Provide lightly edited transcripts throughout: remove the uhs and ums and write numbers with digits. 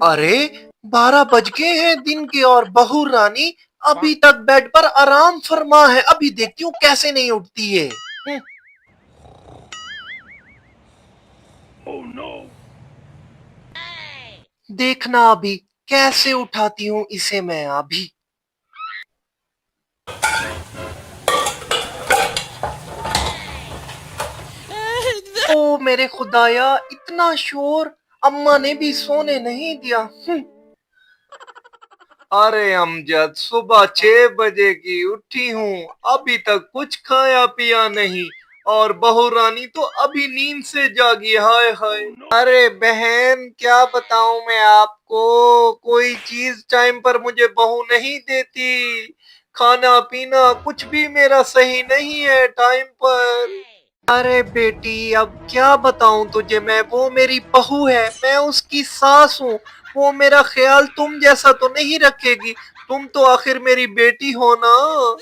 अरे 12 बज गए हैं दिन के और बहू रानी अभी तक बेड पर आराम फरमा है। अभी देखती हूँ कैसे नहीं उठती है। Oh no! देखना अभी कैसे उठाती हूँ इसे मैं अभी। ओ मेरे खुदाया, इतना शोर, अम्मा ने भी सोने नहीं दिया। अरे अमजद, सुबह 6 बजे की उठी हूँ, अभी तक कुछ खाया पिया नहीं, और बहू रानी तो अभी नींद से जागी। हाय हाय। अरे बहन, क्या बताऊं मैं आपको, कोई चीज टाइम पर मुझे बहू नहीं देती। खाना पीना कुछ भी मेरा सही नहीं है टाइम पर। अरे बेटी, अब क्या बताऊं तुझे मैं, वो मेरी बहू है, मैं उसकी सास हूँ। वो मेरा ख्याल तुम जैसा तो नहीं रखेगी, तुम तो आखिर मेरी बेटी हो ना।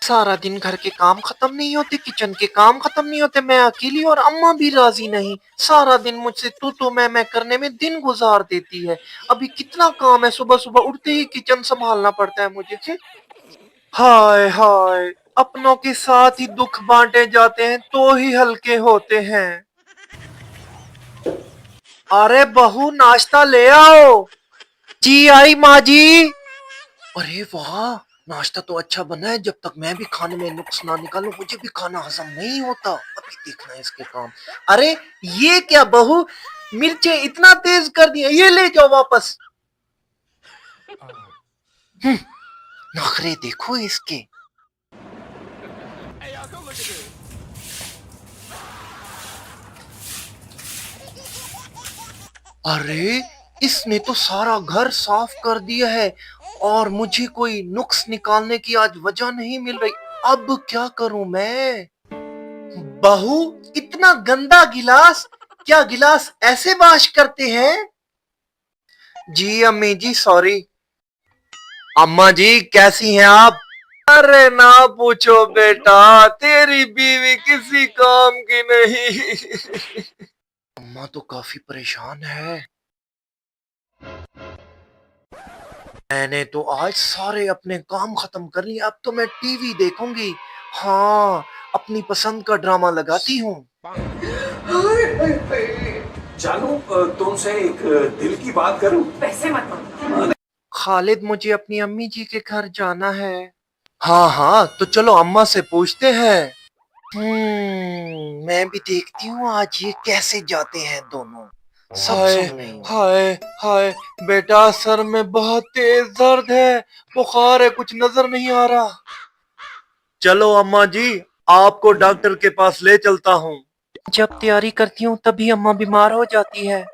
सारा दिन घर के काम खत्म नहीं होते, किचन के काम खत्म नहीं होते, मैं अकेली और अम्मा भी राजी नहीं। सारा दिन मुझसे तू मैं करने में दिन गुजार देती है। अभी कितना काम है, सुबह सुबह उठते ही किचन संभालना पड़ता है मुझे। हाय हाय, अपनों के साथ ही दुख बांटे जाते हैं तो ही हल्के होते हैं। अरे बहू, नाश्ता ले आओ। जी आई माँ जी। अरे वाह, नाश्ता तो अच्छा बना है। जब तक मैं भी खाने में नुक्स ना निकालूं, मुझे भी खाना हजम नहीं होता। अभी देखना है इसके काम। अरे ये क्या बहू, मिर्चे इतना तेज कर दिया, ये ले जाओ वापस। नखरे देखो इसके। Hey, y'all, come look at this. अरे इसने तो सारा घर साफ कर दिया है, और मुझे कोई नुक्स निकालने की आज वजह नहीं मिल रही। अब क्या करूं मैं? बहू, इतना गंदा गिलास, क्या गिलास ऐसे वॉश करते हैं? जी अम्मी जी, सॉरी। अम्मा जी कैसी हैं आप? अरे ना पूछो बेटा, तेरी बीवी किसी काम की नहीं। अम्मा तो काफी परेशान है। मैंने तो आज सारे अपने काम खत्म कर लिए, अब तो मैं टीवी देखूंगी। हाँ, अपनी पसंद का ड्रामा लगाती हूँ। जानू, तुमसे एक दिल की बात करूं? पैसे मत मांगना। खालिद, मुझे अपनी अम्मी जी के घर जाना है। हाँ हाँ, तो चलो अम्मा से पूछते हैं। मैं भी देखती हूँ आज ये कैसे जाते हैं दोनों। हाय हाय हाय, बेटा सर में बहुत तेज दर्द है, बुखार है, कुछ नजर नहीं आ रहा। चलो अम्मा जी, आपको डॉक्टर के पास ले चलता हूँ। जब तैयारी करती हूँ तभी अम्मा बीमार हो जाती है।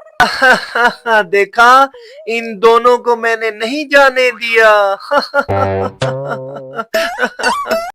देखा, इन दोनों को मैंने नहीं जाने दिया।